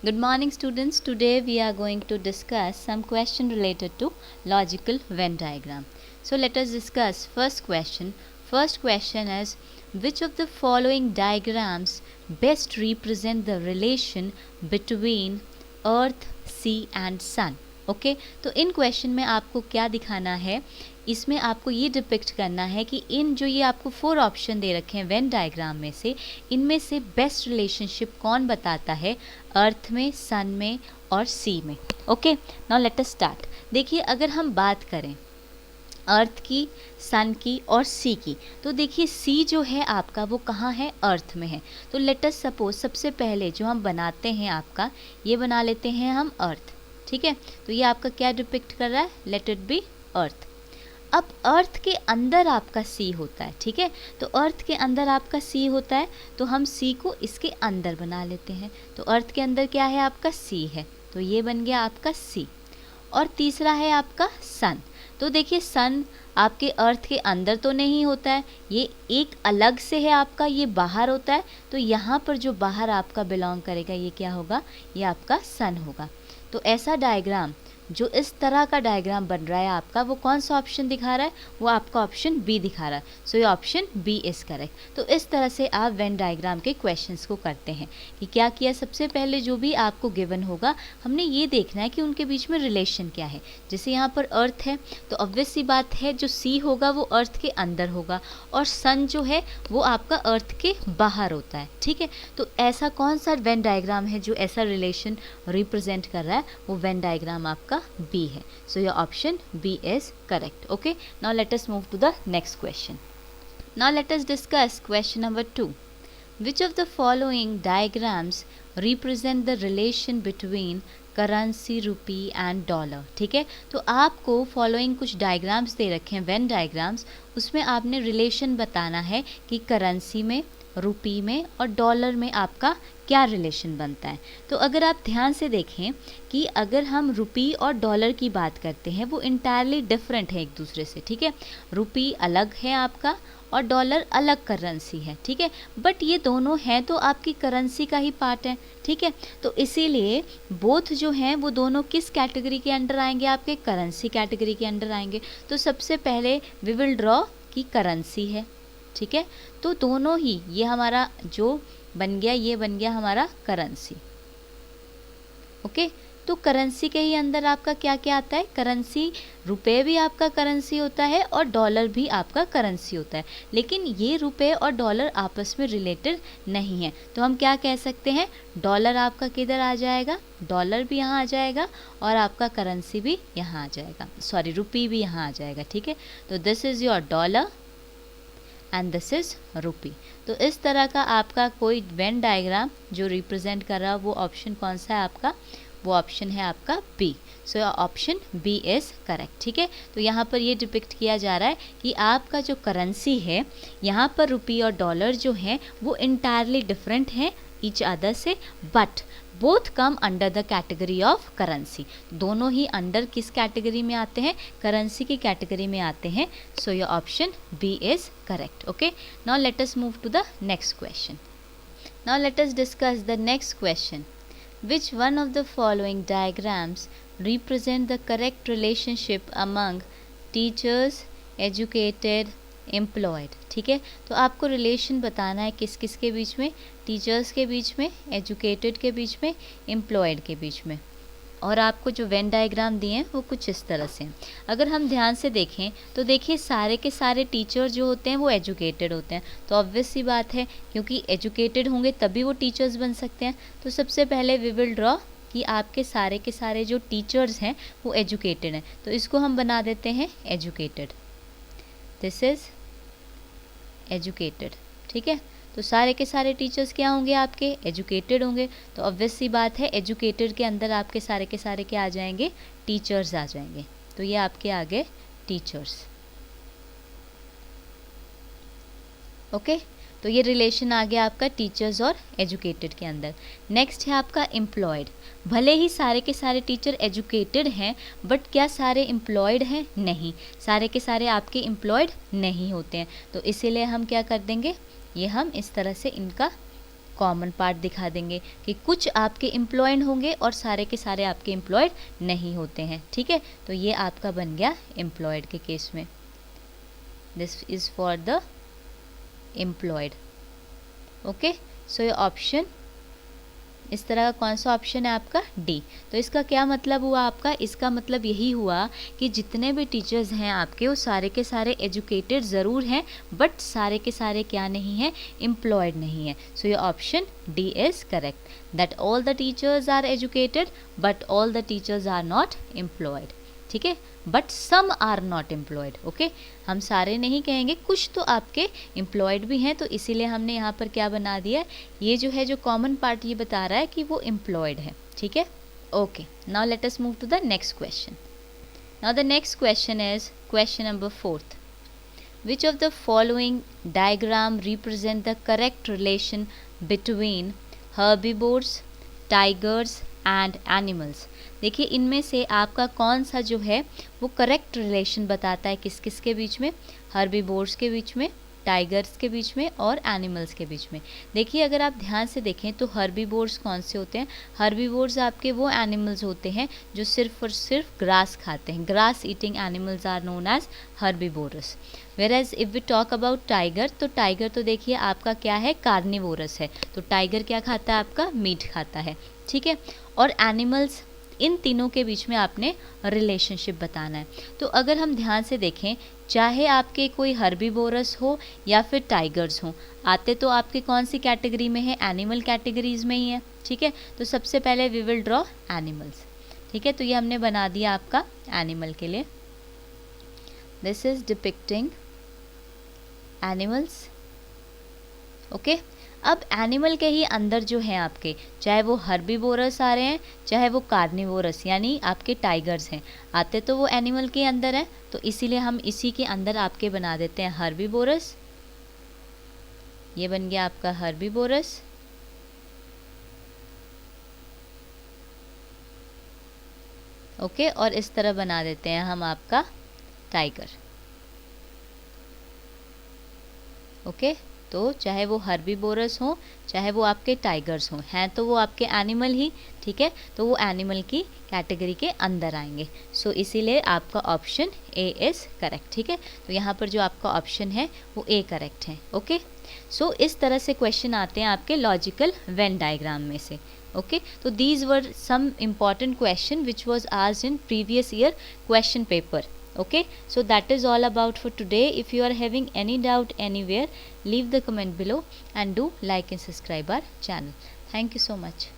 Good morning students. Today we are going to discuss some question related to logical Venn diagram. So let us discuss first question. First question is, which of the following diagrams best represent the relation between earth, sea and sun? Okay तो इन question में आपको क्या दिखाना है, इसमें आपको ये depict करना है कि इन जो ये आपको 4 ऑप्शन दे रखे हैं वेन डायग्राम में से, इनमें से बेस्ट रिलेशनशिप कौन बताता है अर्थ में, सन में और सी में. Okay now let us start. देखिए अगर हम बात करें अर्थ की, सन की और सी की, तो देखिए सी जो है आपका वो कहाँ है, अर्थ में है. तो लेट अस सपोज सबसे पहले जो हम बनाते हैं आपका, ये बना लेते हैं हम अर्थ. ठीक है, तो ये आपका क्या डिपिक्ट कर रहा है, लेट इट बी अर्थ. अब अर्थ के अंदर आपका सी होता है. ठीक है, तो अर्थ के अंदर आपका सी होता है, तो हम सी को इसके अंदर बना लेते हैं. तो अर्थ के अंदर क्या है, आपका सी है, तो ये बन गया आपका सी. और तीसरा है आपका सन. तो देखिए सन आपके अर्थ के अंदर तो नहीं होता है, ये एक अलग से है आपका, ये बाहर होता है. तो यहाँ पर जो बाहर आपका बिलोंग करेगा ये क्या होगा, ये आपका सन होगा. तो ऐसा डायग्राम जो इस तरह का डायग्राम बन रहा है आपका, वो कौन सा ऑप्शन दिखा रहा है, वो आपका ऑप्शन बी दिखा रहा है. सो ये ऑप्शन बी इज करेक्ट. तो इस तरह से आप वेन डायग्राम के क्वेश्चंस को करते हैं कि क्या किया, सबसे पहले जो भी आपको गिवन होगा हमने ये देखना है कि उनके बीच में रिलेशन क्या है. जैसे यहाँ पर अर्थ है, तो ऑब्वियस सी बात है जो सी होगा वो अर्थ के अंदर होगा, और सन जो है वो आपका अर्थ के बाहर होता है. ठीक है, तो ऐसा कौन सा वेन डायग्राम है जो ऐसा रिलेशन रिप्रेजेंट कर रहा है, वो वेन डायग्राम आपका B है. So your option B is correct. Okay, now let us move to the next question. Now let us discuss question number 2. Which of the following diagrams represent the relation between currency, rupee and dollar? ठीक है, तो आपको following कुछ diagrams दे रखे हैं Venn diagrams, उसमें आपने relation बताना है कि करेंसी में, रुपी में और डॉलर में आपका क्या रिलेशन बनता है. तो अगर आप ध्यान से देखें कि अगर हम रुपी और डॉलर की बात करते हैं, वो इंटायरली डिफरेंट है एक दूसरे से. ठीक है, रुपी अलग है आपका और डॉलर अलग करेंसी है. ठीक है, बट ये दोनों हैं तो आपकी करेंसी का ही पार्ट है. ठीक है, तो इसीलिए बोथ जो हैं वो दोनों किस कैटेगरी के अंडर आएंगे, आपके करेंसी कैटेगरी के अंडर आएंगे. तो सबसे पहले वी विल ड्रॉ की करेंसी है. ठीक है, तो दोनों ही, ये हमारा जो बन गया, ये बन गया हमारा करेंसी. ओके, तो करेंसी के ही अंदर आपका क्या क्या आता है, करेंसी, रुपए भी आपका करेंसी होता है और डॉलर भी आपका करेंसी होता है. लेकिन ये रुपए और डॉलर आपस में रिलेटेड नहीं है, तो हम क्या कह सकते हैं, डॉलर आपका किधर आ जाएगा, डॉलर भी यहाँ आ जाएगा और आपका करेंसी भी यहाँ आ जाएगा, सॉरी रुपी भी यहाँ आ जाएगा. ठीक है, तो this is your dollar and this is rupee. तो इस तरह का आपका कोई वेन डायग्राम जो रिप्रेजेंट कर रहा है, वो ऑप्शन कौन सा है आपका, वो ऑप्शन है आपका B. So option B is correct. ठीक है, तो यहाँ पर ये डिपिक्ट किया जा रहा है कि आपका जो करेंसी है, यहाँ पर रुपी और डॉलर जो हैं वो इंटायरली डिफरेंट हैं ईच अदर से, but both come under the category of currency. दोनों ही अंडर किस कैटेगरी में आते हैं, करेंसी की कैटेगरी में आते हैं. So your option B is correct. Okay, now let us move to the next question. Now let us discuss the next question. Which one of the following diagrams represent the correct relationship among teachers, educated, employed? ठीक है, तो आपको relation बताना है किस किस के बीच में, टीचर्स के बीच में, एजुकेटेड के बीच में, एम्प्लॉयड के बीच में. और आपको जो वेन डायग्राम दिए हैं वो कुछ इस तरह से हैं. अगर हम ध्यान से देखें तो देखिए सारे के सारे टीचर जो होते हैं वो एजुकेटेड होते हैं. तो ऑब्वियस सी बात है, क्योंकि एजुकेटेड होंगे तभी वो टीचर्स बन सकते हैं. तो सबसे पहले वी विल ड्रॉ कि आपके सारे के सारे जो टीचर्स हैं वो एजुकेटेड हैं. तो इसको हम बना देते हैं एजुकेटेड. This is educated. ठीक है, तो सारे के सारे टीचर्स क्या होंगे, आपके एजुकेटेड होंगे. तो ऑब्वियस सी बात है एजुकेटेड के अंदर आपके सारे के सारे क्या आ जाएंगे, टीचर्स आ जाएंगे. तो ये आपके आ गए टीचर्स. ओके, तो ये रिलेशन आ गया आपका टीचर्स और एजुकेटेड के अंदर. नेक्स्ट है आपका एम्प्लॉयड. भले ही सारे के सारे टीचर एजुकेटेड हैं, बट क्या सारे एम्प्लॉयड हैं, नहीं, सारे के सारे आपके एम्प्लॉयड नहीं होते हैं. तो इसीलिए हम क्या कर देंगे, ये हम इस तरह से इनका कॉमन पार्ट दिखा देंगे कि कुछ आपके एम्प्लॉयड होंगे और सारे के सारे आपके एम्प्लॉयड नहीं होते हैं, ठीक है। तो ये आपका बन गया एम्प्लॉयड के केस में, this is for the employed. Okay, so ये ऑप्शन इस तरह का कौन सा ऑप्शन है आपका? डी। तो इसका क्या मतलब हुआ आपका? इसका मतलब यही हुआ कि जितने भी टीचर्स हैं आपके वो सारे के सारे एजुकेटेड ज़रूर हैं, बट सारे के सारे क्या नहीं हैं? एम्प्लॉयड नहीं है। सो ये option D is correct, that all the teachers are educated but all the teachers are not employed, ठीक है। But some are not employed, okay. हम सारे नहीं कहेंगे, कुछ तो आपके एम्प्लॉयड भी हैं, तो इसीलिए हमने यहाँ पर क्या बना दिया, ये जो है जो कॉमन पार्ट ये बता रहा है कि वो एम्प्लॉयड है, ठीक है। Okay, now let us move to the next question. Now the next question is question number 4th। Which of the following diagram represent the correct relation between herbivores, tigers and animals? देखिए इनमें से आपका कौन सा जो है वो correct relation बताता है किस किस के बीच में? हर्बीवोर्स के बीच में, टाइगर्स के बीच में और एनिमल्स के बीच में। देखिए अगर आप ध्यान से देखें तो हर्बीवोर्स कौन से होते हैं? हर्बीवोर्स आपके वो एनिमल्स होते हैं जो सिर्फ और सिर्फ ग्रास खाते हैं। Grass eating animals are known as herbivorous. Where if we talk about tiger, तो टाइगर तो देखिए आपका क्या है? कार्निवोरस है। तो टाइगर क्या खाता है? आपका मीट खाता है, ठीक है। और एनिमल्स, इन तीनों के बीच में आपने रिलेशनशिप बताना है। तो अगर हम ध्यान से देखें, चाहे आपके कोई हर्बीवोरस हो या फिर टाइगर्स हो, आते तो आपके कौन सी कैटेगरी में है? एनिमल कैटेगरीज में ही है, ठीक है। तो सबसे पहले वी विल ड्रॉ एनिमल्स, ठीक है। तो ये हमने बना दिया आपका एनिमल के लिए, this is depicting animals, okay. अब एनिमल के ही अंदर जो हैं आपके, चाहे वो हर्बीवोरस आ रहे हैं चाहे वो कार्निवोरस यानी आपके टाइगर्स हैं, आते तो वो एनिमल के अंदर हैं, तो इसीलिए हम इसी के अंदर आपके बना देते हैं हर्बीवोरस। ये बन गया आपका हर्बीवोरस, ओके। और इस तरह बना देते हैं हम आपका टाइगर, ओके। तो चाहे वो हर्बीवोरस हो चाहे वो आपके टाइगर्स हों, हैं तो वो आपके एनिमल ही, ठीक है। तो वो एनिमल की कैटेगरी के अंदर आएंगे। सो इसीलिए आपका ऑप्शन ए इज़ करेक्ट, ठीक है। तो यहाँ पर जो आपका ऑप्शन है वो ए करेक्ट है, ओके। सो इस तरह से क्वेश्चन आते हैं आपके लॉजिकल वेन डायग्राम में से, ओके। तो these were some important question which was asked in previous year question paper, okay. So that is all about for today. If you are having any doubt anywhere, leave the comment below and do like and subscribe our channel. Thank you so much.